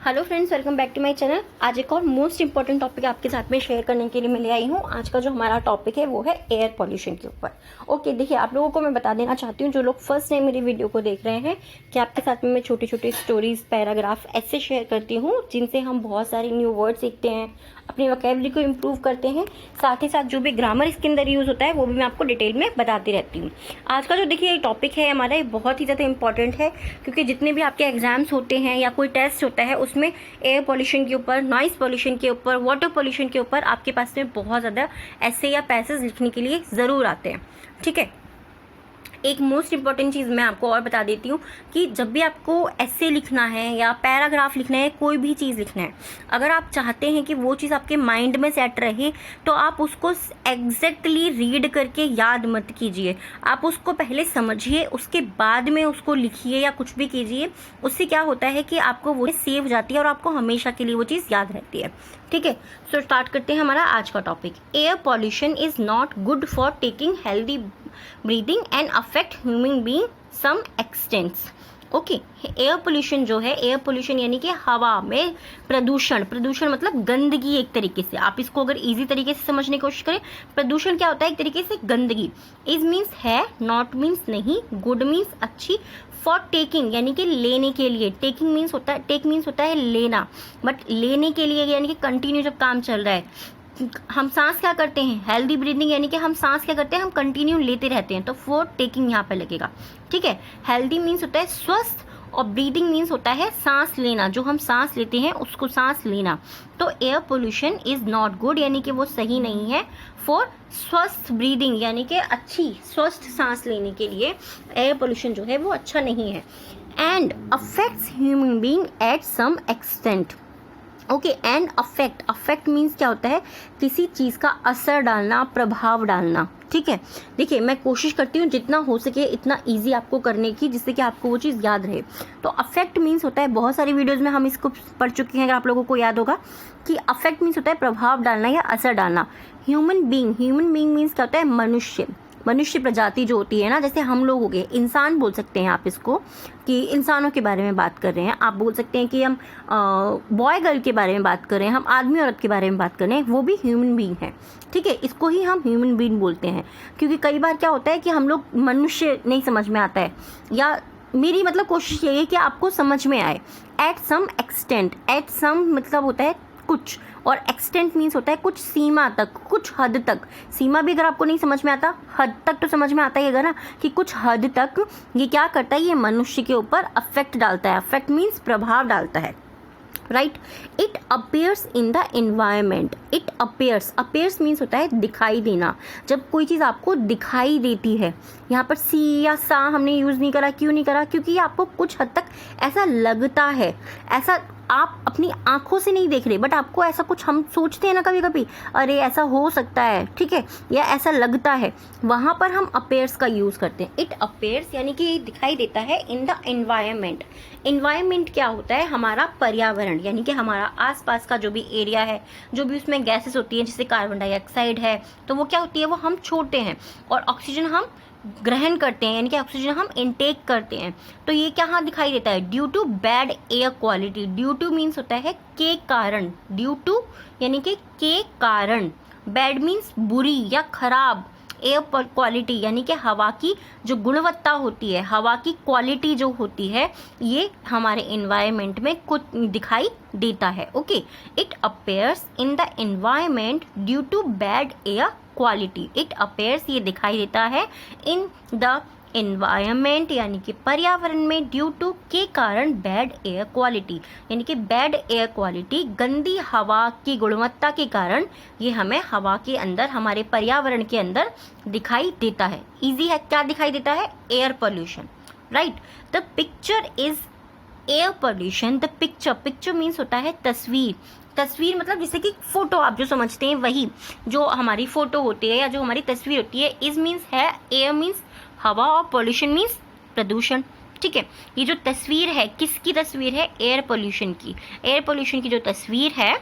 Hello friends, welcome back to my channel. आज एक और मोस्ट इंपॉर्टेंट टॉपिक आपके साथ में शेयर करने के लिए मैं ले आई हूँ। आज का जो हमारा टॉपिक है वो है एयर पॉल्यूशन के ऊपर। ओके, देखिए आप लोगों को मैं बता देना चाहती हूँ, जो लोग फर्स्ट टाइम मेरी वीडियो को देख रहे हैं, कि आपके साथ में मैं छोटी छोटी स्टोरीज, पैराग्राफ ऐसे शेयर करती हूँ जिनसे हम बहुत सारे न्यू वर्ड सीखते हैं, अपनी वोकैबुलरी को इम्प्रूव करते हैं। साथ ही साथ जो भी ग्रामर इसके अंदर यूज़ होता है वो भी मैं आपको डिटेल में बताती रहती हूँ। आज का जो देखिए टॉपिक है हमारा, ये बहुत ही ज़्यादा इंपॉर्टेंट है, क्योंकि जितने भी आपके एग्जाम्स होते हैं या कोई टेस्ट होता है उसमें एयर पॉल्यूशन के ऊपर, नॉइस पॉल्यूशन के ऊपर, वाटर पॉल्यूशन के ऊपर आपके पास में बहुत ज़्यादा ऐसे या पैसेज लिखने के लिए ज़रूर आते हैं। ठीक है, एक मोस्ट इंपॉर्टेंट चीज़ मैं आपको और बता देती हूँ कि जब भी आपको ऐसे लिखना है या पैराग्राफ लिखना है, कोई भी चीज़ लिखना है, अगर आप चाहते हैं कि वो चीज़ आपके माइंड में सेट रहे तो आप उसको एग्जैक्टली रीड करके याद मत कीजिए। आप उसको पहले समझिए, उसके बाद में उसको लिखिए या कुछ भी कीजिए। उससे क्या होता है कि आपको वो सेव जाती है और आपको हमेशा के लिए वो चीज़ याद रहती है। ठीक है, सो स्टार्ट करते हैं हमारा आज का topic. Air pollution is not good for taking healthy breathing and affect human being some extents. Okay, air pollution जो है, एयर पोल्यूशन यानी कि हवा में प्रदूषण। प्रदूषण मतलब गंदगी एक तरीके से। आप इसको अगर इजी तरीके से समझने की कोशिश करें, प्रदूषण क्या होता है? एक तरीके से गंदगी। इज मीन्स है, नॉट मीन्स नहीं, गुड मीन्स अच्छी, फॉर टेकिंग यानी कि लेने के लिए। टेकिंग मीन्स होता है, टेक मीन्स होता है लेना, बट लेने के लिए यानी कि कंटिन्यू जब काम चल रहा है। हम सांस क्या करते हैं? हेल्दी ब्रीदिंग यानी कि हम सांस क्या करते हैं? हम कंटिन्यू लेते रहते हैं, तो फॉर टेकिंग यहाँ पे लगेगा। ठीक है, हेल्दी मीन्स होता है स्वस्थ, और ब्रीदिंग मीन्स होता है सांस लेना, जो हम सांस लेते हैं उसको सांस लेना। तो air pollution is not good यानी कि वो सही नहीं है फॉर स्वस्थ ब्रीदिंग यानी कि अच्छी स्वस्थ सांस लेने के लिए एयर पोल्यूशन जो है वो अच्छा नहीं है। And affects human being at some extent. Okay, and affect, affect means क्या होता है? किसी चीज़ का असर डालना, प्रभाव डालना। ठीक है, देखिए मैं कोशिश करती हूँ जितना हो सके इतना इजी आपको करने की, जिससे कि आपको वो चीज़ याद रहे। तो अफेक्ट मीन्स होता है, बहुत सारी वीडियोज़ में हम इसको पढ़ चुके हैं, अगर आप लोगों को याद होगा, कि अफेक्ट मीन्स होता है प्रभाव डालना या असर डालना। Human being, human being means क्या होता है? मनुष्य, मनुष्य प्रजाति जो होती है ना, जैसे हम लोग हो गए, इंसान बोल सकते हैं आप इसको, कि इंसानों के बारे में बात कर रहे हैं। आप बोल सकते हैं कि हम बॉय गर्ल के बारे में बात कर रहे हैं, हम आदमी औरत के बारे में बात कर रहे हैं, वो भी ह्यूमन बीइंग है। ठीक है, इसको ही हम ह्यूमन बीइंग बोलते हैं, क्योंकि कई बार क्या होता है कि हम लोग मनुष्य नहीं समझ में आता है, या मेरी मतलब कोशिश यही है कि आपको समझ में आए। At some extent, at some मतलब होता है कुछ, और एक्सटेंट मीन्स होता है कुछ सीमा तक, कुछ हद तक। सीमा भी अगर आपको नहीं समझ में आता, हद तक तो समझ में आता ही होगा ना, कि कुछ हद तक ये क्या करता है? ये मनुष्य के ऊपर अफेक्ट डालता है। अफेक्ट मीन्स प्रभाव डालता है, right. It appears in the environment. It appears, appears means होता है दिखाई देना। जब कोई चीज़ आपको दिखाई देती है, यहाँ पर सी या सा हमने यूज़ नहीं करा। क्यों नहीं करा? क्योंकि आपको कुछ हद तक ऐसा लगता है, ऐसा आप अपनी आंखों से नहीं देख रहे, बट आपको ऐसा कुछ, हम सोचते हैं ना कभी कभी, अरे ऐसा हो सकता है, ठीक है, या ऐसा लगता है, वहाँ पर हम अपेयर्स का यूज़ करते हैं। इट अपेयर्स यानी कि दिखाई देता है इन द एनवायरमेंट। एनवायरमेंट क्या होता है? हमारा पर्यावरण, यानी कि हमारा आसपास का जो भी एरिया है, जो भी उसमें गैसेस होती हैं, जैसे कार्बन डाइऑक्साइड है, तो वो क्या होती है? वो हम छोड़ते हैं, और ऑक्सीजन हम ग्रहण करते हैं, यानी कि ऑक्सीजन हम इनटेक करते हैं। तो ये क्या हाँ दिखाई देता है? Due to bad air quality. Due to means होता है के कारण, ड्यू टू यानी कि के कारण। बैड मीन्स बुरी या खराब। एयर क्वालिटी यानी कि हवा की जो गुणवत्ता होती है, हवा की क्वालिटी जो होती है, ये हमारे एनवायरनमेंट में कुछ दिखाई देता है। Okay, it appears in the environment due to bad air quality. It appears ये दिखाई देता है इन द एनवायरनमेंट यानी कि पर्यावरण में, ड्यू टू के कारण बैड एयर क्वालिटी, यानी कि बैड एयर क्वालिटी, गंदी हवा की गुणवत्ता के कारण ये हमें हवा के अंदर, हमारे पर्यावरण के अंदर दिखाई देता है। इजी है, क्या दिखाई देता है? Air pollution, right. The picture is air pollution. The picture, picture means होता है तस्वीर। तस्वीर मतलब जैसे कि फोटो आप जो समझते हैं वही, जो हमारी फोटो होती है या जो हमारी तस्वीर होती है। इज मीन्स है, एयर मीन्स हवा, और पोल्यूशन मीन्स प्रदूषण। ठीक है, ये जो तस्वीर है, किसकी तस्वीर है? एयर पोल्यूशन की। एयर पोल्यूशन की जो तस्वीर है,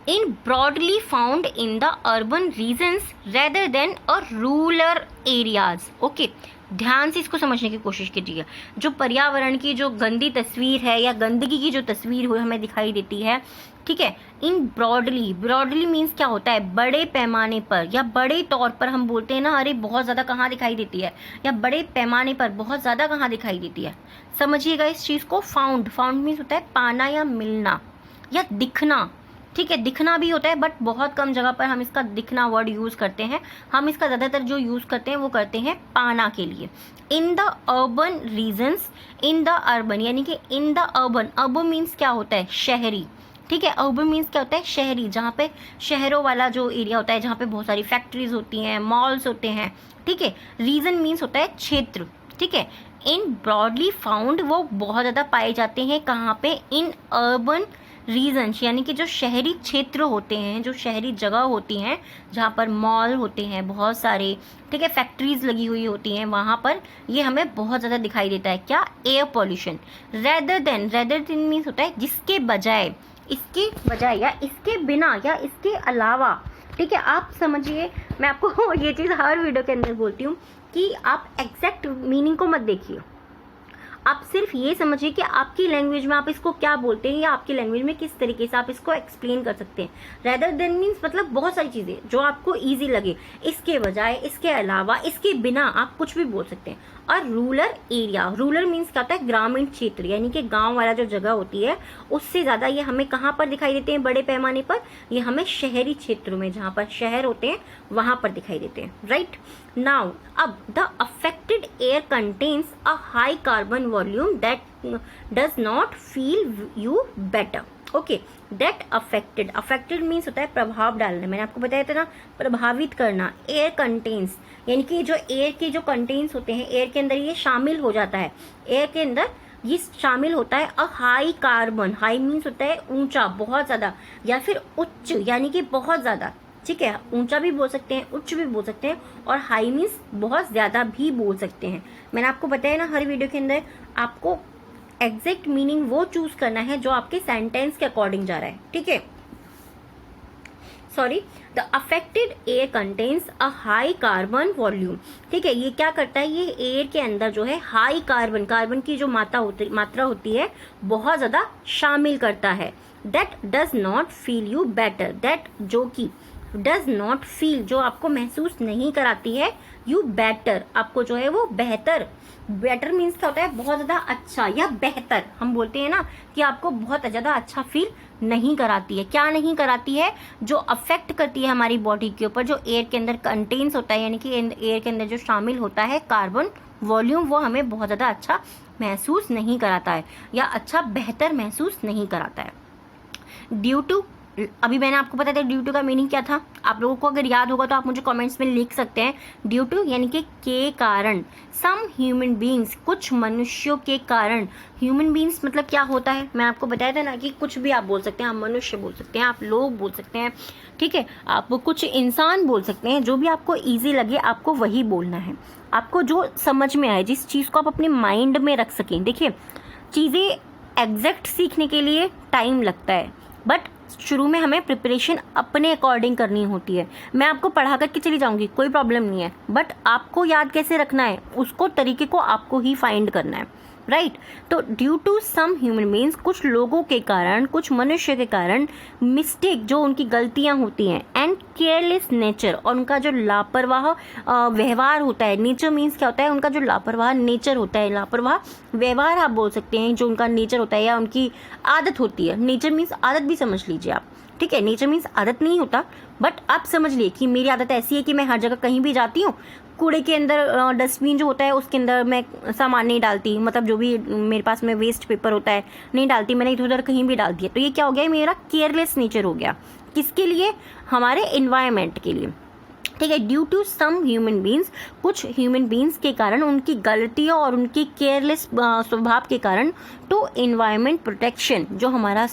in broadly found in the urban regions rather than a rural areas. Okay, ध्यान से इसको समझने की कोशिश कीजिए। जो पर्यावरण की जो गंदी तस्वीर है या गंदगी की जो तस्वीर हुई हमें दिखाई देती है, ठीक है, इन ब्रॉडली मीन्स क्या होता है, बड़े पैमाने पर या बड़े तौर पर हम बोलते हैं ना, अरे बहुत ज़्यादा कहाँ दिखाई देती है, या बड़े पैमाने पर बहुत ज़्यादा कहाँ दिखाई देती है। समझिएगा इस चीज़ को। फाउंड मीन्स होता है पाना या मिलना या दिखना, ठीक है, दिखना भी होता है बट बहुत कम जगह पर हम इसका दिखना वर्ड यूज़ करते हैं। हम इसका ज़्यादातर जो यूज़ करते हैं वो करते हैं पाना के लिए। In the urban regions, in the urban यानी कि इन द अर्बन मीन्स क्या होता है, शहरी, ठीक है, अर्बन मीन्स क्या होता है, शहरी, जहाँ पे शहरों वाला जो एरिया होता है, जहाँ पे बहुत सारी फैक्ट्रीज होती हैं, मॉल्स होते हैं, ठीक है। रीजन मीन्स होता है क्षेत्र, ठीक है। इन ब्रॉडली फाउंड वो बहुत ज़्यादा पाए जाते हैं कहाँ पे, इन अर्बन रीजन्स यानी कि जो शहरी क्षेत्र होते हैं, जो शहरी जगह होती हैं जहाँ पर मॉल होते हैं बहुत सारे, ठीक है, फैक्ट्रीज लगी हुई होती हैं, वहाँ पर ये हमें बहुत ज़्यादा दिखाई देता है। क्या, air pollution. Rather than means होता है जिसके बजाय, इसके बजाय या इसके बिना या इसके अलावा, ठीक है। आप समझिए, मैं आपको ये चीज़ हर वीडियो के अंदर बोलती हूँ कि आप एग्जैक्ट मीनिंग को मत देखिए, आप सिर्फ ये समझिए कि आपकी लैंग्वेज में आप इसको क्या बोलते हैं या आपकी लैंग्वेज में किस तरीके से आप इसको एक्सप्लेन कर सकते हैं। रेदर देन मीन्स मतलब बहुत सारी चीज़ें जो आपको इजी लगे, इसके बजाय, इसके अलावा, इसके बिना, आप कुछ भी बोल सकते हैं। और रूरल मीन्स क्या होता है, ग्रामीण क्षेत्र यानी कि गांव वाला जो जगह होती है, उससे ज़्यादा ये हमें कहाँ पर दिखाई देते हैं, बड़े पैमाने पर, ये हमें शहरी क्षेत्रों में, जहाँ पर शहर होते हैं वहाँ पर दिखाई देते हैं, राइट। नाउ अब the affected air contains a high carbon volume that does not feel you better, okay. That affected means होता है प्रभाव डालना, मैंने आपको बताया था ना, प्रभावित करना। एयर कंटेन्स यानी कि जो एयर के जो कंटेन्स होते हैं, एयर के अंदर ये शामिल हो जाता है, एयर के अंदर ये शामिल होता है। A high carbon, high means होता है ऊंचा, बहुत ज़्यादा, या फिर उच्च यानी कि बहुत ज़्यादा, ठीक है, ऊंचा भी बोल सकते हैं, उच्च भी बोल सकते हैं, और हाई मीन्स बहुत ज़्यादा भी बोल सकते हैं। मैंने आपको बताया ना हर वीडियो के अंदर, आपको एग्जैक्ट मीनिंग वो चूज करना है जो आपके सेंटेंस के अकॉर्डिंग जा रहा है, ठीक है। Sorry, the affected air contains a high carbon volume, ठीक है। ये क्या करता है, ये एयर के अंदर जो है हाई कार्बन की जो मात्रा होती है बहुत ज़्यादा शामिल करता है। That does not feel you better, that जो कि डज नॉट फील जो आपको महसूस नहीं कराती है, यू बेटर आपको जो है वो बेहतर। बेटर मीन्स क्या होता है, बहुत ज़्यादा अच्छा या बेहतर, हम बोलते हैं ना कि आपको बहुत ज़्यादा अच्छा फील नहीं कराती है। क्या नहीं कराती है, जो अफेक्ट करती है हमारी बॉडी के ऊपर, जो एयर के अंदर कंटेन्स होता है यानी कि एयर के अंदर जो शामिल होता है कार्बन वॉल्यूम, वो हमें बहुत ज़्यादा अच्छा महसूस नहीं कराता है या अच्छा बेहतर महसूस नहीं कराता है। ड्यू टू, अभी मैंने आपको बताया था ड्यू टू का मीनिंग क्या था, आप लोगों को अगर याद होगा तो आप मुझे कमेंट्स में लिख सकते हैं। ड्यू टू यानी कि के कारण, सम ह्यूमन बींग्स कुछ मनुष्यों के कारण, ह्यूमन बींग्स मतलब क्या होता है, मैं आपको बताया था ना कि कुछ भी आप बोल सकते हैं, आप मनुष्य बोल सकते हैं, आप लोग बोल सकते हैं, ठीक है, आप कुछ इंसान बोल सकते हैं, जो भी आपको ईजी लगे आपको वही बोलना है, आपको जो समझ में आए, जिस चीज़ को आप अपने माइंड में रख सकें। देखिए, चीज़ें एग्जैक्ट सीखने के लिए टाइम लगता है, बट शुरू में हमें प्रिपरेशन अपने अकॉर्डिंग करनी होती है। मैं आपको पढ़ा करके चली जाऊंगी, कोई प्रॉब्लम नहीं है, बट आपको याद कैसे रखना है, उसको तरीके को आपको ही फाइंड करना है, राइट। तो due to some human beings, कुछ लोगों के कारण, कुछ मनुष्य के कारण, मिस्टेक जो उनकी गलतियां होती हैं, एंड केयरलेस नेचर, और उनका जो लापरवाह व्यवहार होता है। नेचर मीन्स क्या होता है, उनका जो लापरवाह नेचर होता है, लापरवाह व्यवहार आप बोल सकते हैं, जो उनका नेचर होता है या उनकी आदत होती है। नेचर मीन्स आदत भी समझ लीजिए आप, ठीक है, नेचर मीन्स आदत नहीं होता, बट आप समझ लिए कि मेरी आदत ऐसी है कि मैं हर जगह कहीं भी जाती हूँ, कूड़े के अंदर डस्टबिन जो होता है उसके अंदर मैं सामान नहीं डालती, मतलब जो भी मेरे पास में वेस्ट पेपर होता है नहीं डालती, मैंने इधर उधर कहीं भी डाल दिया, तो ये क्या हो गया, मेरा केयरलेस नेचर हो गया। किसके लिए, हमारे इन्वायरमेंट के लिए, ठीक है। Due to some human beings, कुछ ह्यूमन बींग्स के कारण, उनकी गलतियों और उनकी केयरलेस स्वभाव के कारण, टू इन्वायरमेंट प्रोटेक्शन, जो हमारा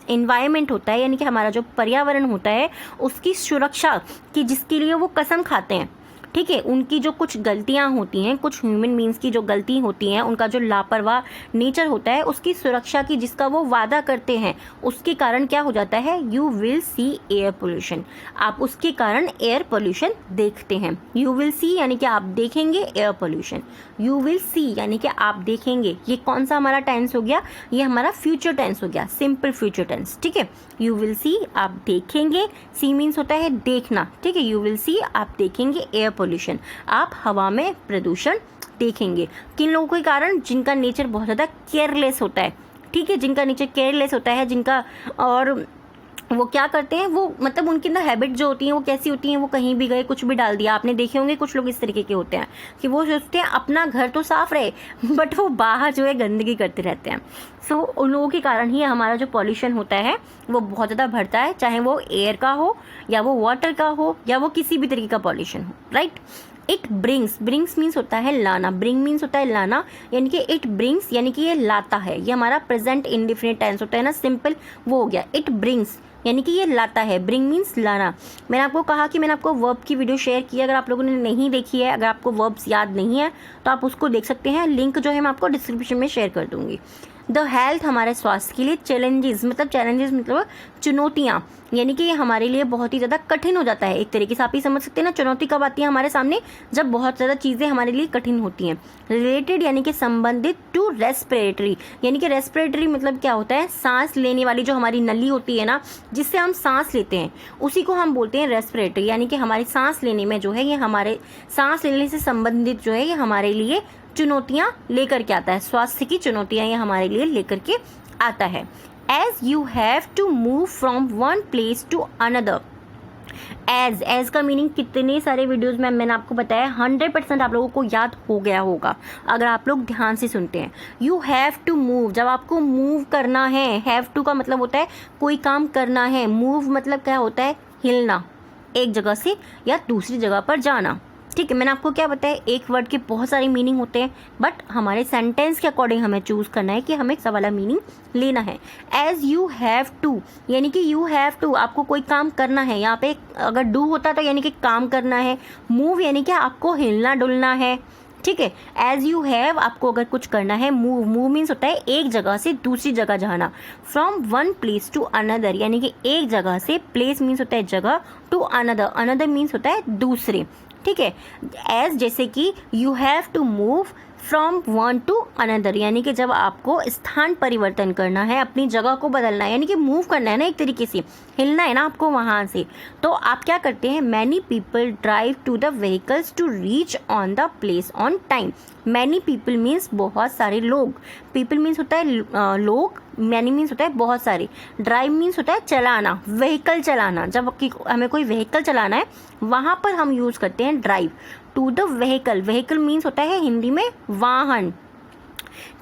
इन्वायरमेंट होता है यानी कि हमारा जो पर्यावरण होता है उसकी सुरक्षा की, जिसके लिए वो कसम खाते हैं, ठीक है, उनकी जो कुछ गलतियां होती हैं, कुछ ह्यूमन बींग्स की जो गलती होती हैं, उनका जो लापरवाह नेचर होता है, उसकी सुरक्षा की जिसका वो वादा करते हैं, उसके कारण क्या हो जाता है, you will see air pollution. आप उसके कारण एयर पोल्यूशन देखते हैं। यू विल सी यानी कि आप देखेंगे air pollution, you will see यानी कि आप देखेंगे। ये कौन सा हमारा टेंस हो गया, ये हमारा फ्यूचर टेंस हो गया, सिंपल फ्यूचर टेंस। ठीक है, यू विल सी आप देखेंगे, सी मीन्स होता है देखना। ठीक है, यू विल सी आप देखेंगे एयर पोल्यूशन, आप हवा में प्रदूषण देखेंगे। किन लोगों के कारण, जिनका नेचर बहुत ज़्यादा केयरलेस होता है। ठीक है, जिनका नेचर केयरलेस होता है, जिनका, और वो क्या करते हैं, वो मतलब उनकी अंदर हैबिट जो होती है वो कैसी होती है, वो कहीं भी गए कुछ भी डाल दिया। आपने देखे होंगे कुछ लोग इस तरीके के होते हैं कि वो सोचते हैं अपना घर तो साफ रहे बट वो बाहर जो है गंदगी करते रहते हैं। सो उन लोगों के कारण ही हमारा जो पॉल्यूशन होता है वो बहुत ज़्यादा बढ़ता है, चाहे वो एयर का हो या वो वाटर का हो या वो किसी भी तरीके का पॉल्यूशन हो। Right, it brings, brings means होता है लाना, ब्रिंग मीन्स होता है लाना, यानी कि इट ब्रिंग्स यानी कि ये लाता है। ये हमारा प्रेजेंट इंडिफिनिट टेंस होता है ना, सिंपल, वो हो गया। इट ब्रिंग्स यानी कि ये लाता है, ब्रिंग मीन्स लाना। मैंने आपको कहा कि मैंने आपको वर्ब की वीडियो शेयर की है, अगर आप लोगों ने नहीं देखी है, अगर आपको वर्ब्स याद नहीं है तो आप उसको देख सकते हैं, लिंक जो है मैं आपको डिस्क्रिप्शन में शेयर कर दूंगी। द हेल्थ हमारे स्वास्थ्य के लिए, चैलेंजेस मतलब चुनौतियाँ, यानी कि ये हमारे लिए बहुत ही ज़्यादा कठिन हो जाता है। एक तरीके से आप ही समझ सकते हैं ना, चुनौती कब आती है हमारे सामने, जब बहुत ज़्यादा चीज़ें हमारे लिए कठिन होती हैं। रिलेटेड यानी कि संबंधित, टू रेस्पिरेटरी यानी कि रेस्पिरेटरी मतलब क्या होता है, सांस लेने वाली जो हमारी नली होती है ना, जिससे हम सांस लेते हैं, उसी को हम बोलते हैं रेस्पिरेटरी। यानी कि हमारी सांस लेने में जो है, ये हमारे सांस लेने से संबंधित जो है ये हमारे लिए चुनौतियाँ लेकर के आता है, स्वास्थ्य की चुनौतियाँ ये हमारे लिए लेकर के आता है। As you have to move from one place to another. As का मीनिंग कितने सारे वीडियोस में मैंने आपको बताया, 100% आप लोगों को याद हो गया होगा अगर आप लोग ध्यान से सुनते हैं। यू हैव टू मूव, जब आपको मूव करना है, हैव टू का मतलब होता है कोई काम करना है, मूव मतलब क्या होता है, हिलना, एक जगह से या दूसरी जगह पर जाना। ठीक है, मैंने आपको क्या बताया, एक वर्ड के बहुत सारे मीनिंग होते हैं, बट हमारे सेंटेंस के अकॉर्डिंग हमें चूज करना है कि हमें सब वाला मीनिंग लेना है। एज यू हैव टू यानी कि यू हैव टू, आपको कोई काम करना है, यहाँ पे अगर डू होता तो यानी कि काम करना है, मूव यानी कि आपको हिलना डुलना है। ठीक है, एज यू हैव आपको अगर कुछ करना है, मूव, मूव मीन्स होता है एक जगह से दूसरी जगह जाना। From one place to another यानी कि एक जगह से, प्लेस मीन्स होता है जगह, टू अनदर, अनदर मीन्स होता है दूसरे। ठीक है, एज जैसे कि you have to move from one to another यानी कि जब आपको स्थान परिवर्तन करना है, अपनी जगह को बदलना है, यानी कि मूव करना है ना, एक तरीके से हिलना है ना आपको वहाँ से, तो आप क्या करते हैं, many people drive to the vehicles to reach on the place on time. Many people means बहुत सारे लोग, पीपल मीन्स होता है लोग, मैनी मीन्स होता है बहुत सारे, ड्राइव मीन्स होता है चलाना, व्हीकल चलाना। जब हमें कोई व्हीकल चलाना है वहाँ पर हम यूज़ करते हैं drive. To the vehicle, vehicle means होता है हिंदी में वाहन।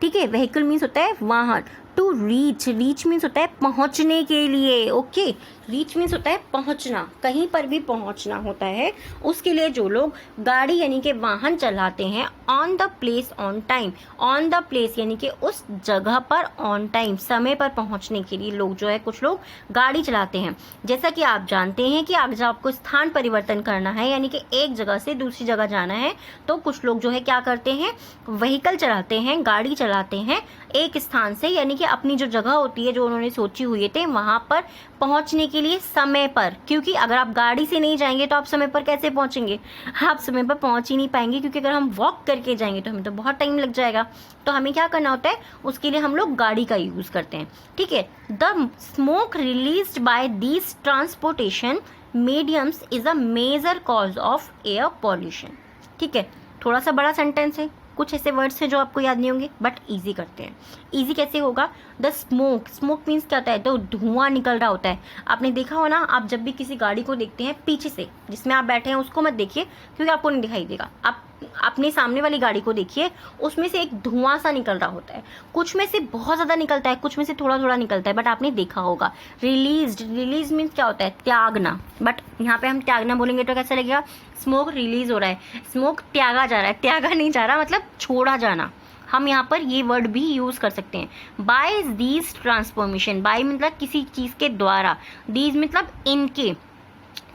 ठीक है, व्हीकल मीन्स होता है वाहन। टू रीच, रीच मीन्स होता है पहुंचने के लिए। ओके, रीच मीन्स होता है पहुंचना, कहीं पर भी पहुंचना होता है, उसके लिए जो लोग गाड़ी यानी कि वाहन चलाते हैं। On the place on time, on the place यानी कि उस जगह पर, ऑन टाइम समय पर पहुंचने के लिए लोग जो है, कुछ लोग गाड़ी चलाते हैं। जैसा कि आप जानते हैं कि जब आपको स्थान परिवर्तन करना है यानी कि एक जगह से दूसरी जगह जाना है, तो कुछ लोग जो है क्या करते हैं, व्हीकल चलाते हैं, गाड़ी चलाते हैं एक स्थान से, यानी कि अपनी जो जगह होती है जो उन्होंने सोची हुई थे वहां पर पहुंचने के लिए समय पर। क्योंकि अगर आप गाड़ी से नहीं जाएंगे तो आप समय पर कैसे पहुंचेंगे, आप समय पर पहुंच ही नहीं पाएंगे, क्योंकि अगर हम वॉक करके जाएंगे तो हमें तो बहुत टाइम लग जाएगा। तो हमें क्या करना होता है, उसके लिए हम लोग गाड़ी का यूज करते हैं। ठीक है, the smoke released by these transportation mediums is a major cause of air pollution. ठीक है, थोड़ा सा बड़ा सेंटेंस है, कुछ ऐसे वर्ड्स हैं जो आपको याद नहीं होंगे, बट इजी करते हैं। इजी कैसे होगा, द स्मोक, स्मोक मीन्स क्या होता है, तो धुआं निकल रहा होता है। आपने देखा हो ना, आप जब भी किसी गाड़ी को देखते हैं पीछे से, जिसमें आप बैठे हैं उसको मत देखिए क्योंकि आपको नहीं दिखाई देगा, आप अपने सामने वाली गाड़ी को देखिए, उसमें से एक धुआं सा निकल रहा होता है, कुछ में से बहुत ज़्यादा निकलता है, कुछ में से थोड़ा थोड़ा निकलता है, बट आपने देखा होगा। रिलीज, रिलीज मीन्स क्या होता है, त्यागना, बट यहाँ पे हम त्यागना बोलेंगे तो कैसा लगेगा, स्मोक रिलीज हो रहा है, स्मोक त्यागा जा रहा है, त्यागा नहीं जा रहा मतलब छोड़ा जाना। हम यहाँ पर ये वर्ड भी यूज़ कर सकते हैं। बाय दीज ट्रांसफॉर्मेशन, बाय मतलब किसी चीज़ के द्वारा, दीज मतलब इनके,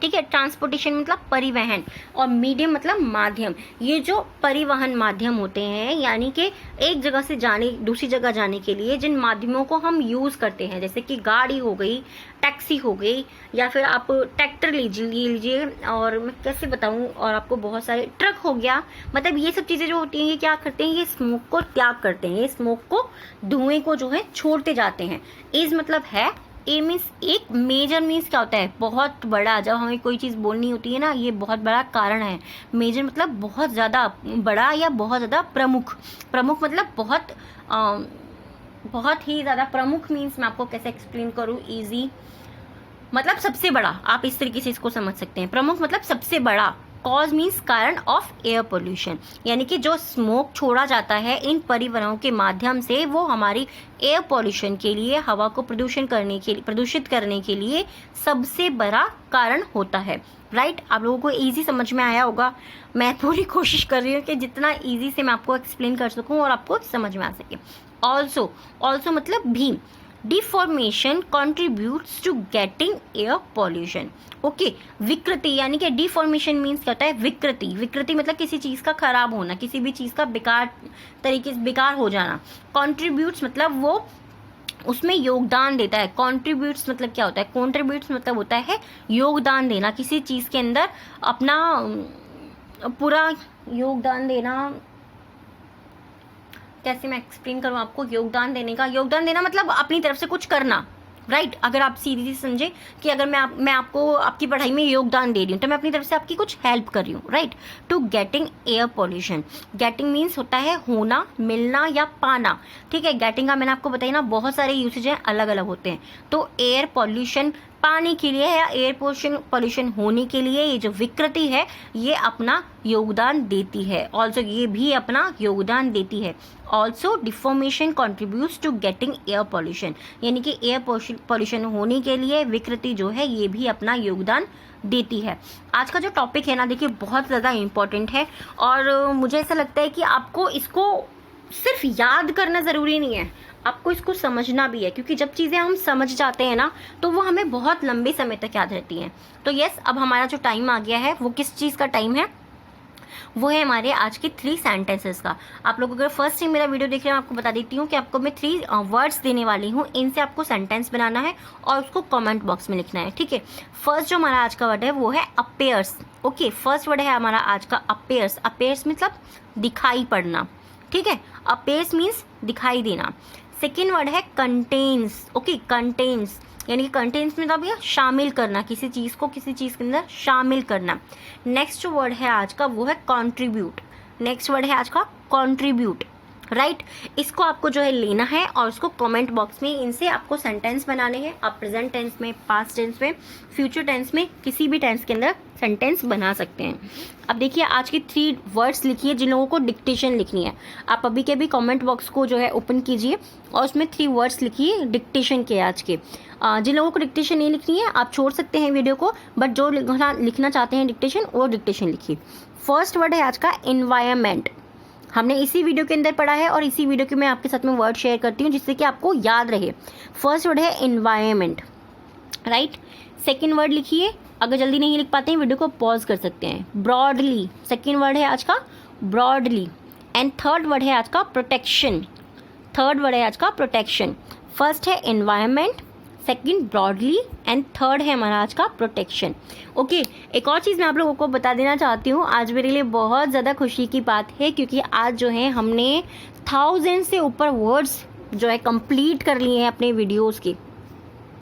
ठीक है। ट्रांसपोर्टेशन मतलब परिवहन, और मीडियम मतलब माध्यम। ये जो परिवहन माध्यम होते हैं, यानी कि एक जगह से दूसरी जगह जाने के लिए जिन माध्यमों को हम यूज़ करते हैं, जैसे कि गाड़ी हो गई, टैक्सी हो गई, या फिर आप ट्रैक्टर लीजिए, और मैं कैसे बताऊं, और आपको बहुत सारे ट्रक हो गया। मतलब ये सब चीज़ें जो होती हैं, ये क्या करते हैं, ये स्मोक को त्याग करते हैं, ये स्मोक को, धुएं को जो है छोड़ते जाते हैं। इज मतलब है, ए मीन्स एक, मेजर मीन्स क्या होता है, बहुत बड़ा। जब हमें कोई चीज़ बोलनी होती है ना, ये बहुत बड़ा कारण है। मेजर मतलब बहुत ज़्यादा बड़ा या बहुत ज़्यादा प्रमुख। प्रमुख मतलब बहुत ही ज़्यादा। प्रमुख मीन्स मैं आपको कैसे एक्सप्लेन करूँ, ईजी मतलब सबसे बड़ा, आप इस तरीके से इसको समझ सकते हैं। प्रमुख मतलब सबसे बड़ा। कॉज मीन्स कारण ऑफ एयर पोल्यूशन, यानी कि जो स्मोक छोड़ा जाता है इन परिवहनों के माध्यम से, वो हमारी एयर पोल्यूशन के लिए, हवा को प्रदूषित करने के लिए सबसे बड़ा कारण होता है। राइट, आप लोगों को इजी समझ में आया होगा। मैं पूरी कोशिश कर रही हूँ कि जितना इजी से मैं आपको एक्सप्लेन कर सकूँ और आपको समझ में आ सके। ऑल्सो मतलब भी, deformation contributes to getting air pollution. Okay, विकृति, यानी कि डिफॉर्मेशन मीन्स क्या होता है, विकृति मतलब किसी चीज़ का खराब होना, किसी भी चीज़ का बेकार हो जाना। कॉन्ट्रीब्यूट्स मतलब वो उसमें योगदान देता है। कॉन्ट्रीब्यूट्स मतलब क्या होता है, कॉन्ट्रीब्यूट्स मतलब होता है योगदान देना, किसी चीज़ के अंदर अपना पूरा योगदान देना। कैसे मैं एक्सप्लेन करूँ आपको, योगदान देना मतलब अपनी तरफ से कुछ करना। राइट, अगर आप सीधी समझे कि अगर मैं आपको आपकी पढ़ाई में योगदान दे रही हूँ, तो मैं अपनी तरफ से आपकी कुछ हेल्प कर रही हूँ। Right, to getting air pollution. Getting means होता है होना, मिलना या पाना। ठीक है, गेटिंग का मैंने आपको बताया ना, बहुत सारे यूसेज हैं, अलग अलग होते हैं। तो एयर पॉल्यूशन पाने के लिए या एयर पॉल्यूशन होने के लिए ये जो विकृति है, ये अपना योगदान देती है। ऑल्सो ये भी अपना योगदान देती है। Also deformation contributes to getting air pollution, यानी कि एयर पॉल्यूशन होने के लिए विकृति जो है, ये भी अपना योगदान देती है। आज का जो टॉपिक है ना, देखिए बहुत ज़्यादा इम्पॉर्टेंट है, और मुझे ऐसा लगता है कि आपको इसको सिर्फ याद करना ज़रूरी नहीं है, आपको इसको समझना भी है, क्योंकि जब चीज़ें हम समझ जाते हैं ना, तो वो हमें बहुत लंबे समय तक याद रहती हैं। तो यस, अब हमारा जो टाइम आ गया है, वो किस चीज़ का टाइम है, वो है हमारे आज के 3 सेंटेंसेस का। आप लोग अगर फर्स्ट टाइम मेरा वीडियो देख रहे हैं, आपको बता देती हूँ कि आपको मैं 3 वर्ड्स देने वाली हूँ, इनसे आपको सेंटेंस बनाना है और उसको कमेंट बॉक्स में लिखना है। ठीक है, फर्स्ट जो हमारा आज का वर्ड है वो है अपेयर्स। ओके, फर्स्ट वर्ड है हमारा आज का अपेयर्स। अपेयर्स मतलब दिखाई पड़ना। ठीक है, अपेयर्स मीन्स दिखाई देना। सेकेंड वर्ड है कंटेन्स। ओके, कंटेन्स यानी कि कंटेन्स में भैया शामिल करना, किसी चीज़ को किसी चीज़ के अंदर शामिल करना। नेक्स्ट जो वर्ड है आज का वो है कॉन्ट्रीब्यूट। नेक्स्ट वर्ड है आज का कॉन्ट्रीब्यूट। राइट, इसको आपको जो है लेना है और उसको कमेंट बॉक्स में इनसे आपको सेंटेंस बनाने हैं। आप प्रेजेंट टेंस में, पास्ट टेंस में, फ्यूचर टेंस में, किसी भी टेंस के अंदर सेंटेंस बना सकते हैं। अब देखिए आज की 3 वर्ड्स लिखिए जिन लोगों को डिक्टेशन लिखनी है। आप अभी के भी कमेंट बॉक्स को जो है ओपन कीजिए और उसमें 3 वर्ड्स लिखिए डिक्टेशन के आज के। जिन लोगों को डिक्टेशन नहीं लिखनी है आप छोड़ सकते हैं वीडियो को, बट जो लिखना चाहते हैं डिक्टेशन, वो डिक्टेशन लिखिए। फर्स्ट वर्ड है आज का एनवायरनमेंट। हमने इसी वीडियो के अंदर पढ़ा है और इसी वीडियो के मैं आपके साथ में वर्ड शेयर करती हूँ जिससे कि आपको याद रहे। फर्स्ट वर्ड है एनवायरनमेंट। राइट, सेकेंड वर्ड लिखिए, अगर जल्दी नहीं लिख पाते हैं वीडियो को पॉज कर सकते हैं। ब्रॉडली, सेकेंड वर्ड है आज का ब्रॉडली। एंड थर्ड वर्ड है आज का प्रोटेक्शन। थर्ड वर्ड है आज का प्रोटेक्शन। फर्स्ट है environment, second broadly and third है हमारा आज का प्रोटेक्शन। ओके, एक और चीज़ मैं आप लोगों को बता देना चाहती हूँ, आज मेरे लिए बहुत ज़्यादा खुशी की बात है क्योंकि आज जो है हमने 1000 से ऊपर वर्ड्स जो है कंप्लीट कर लिए हैं अपने वीडियोस के।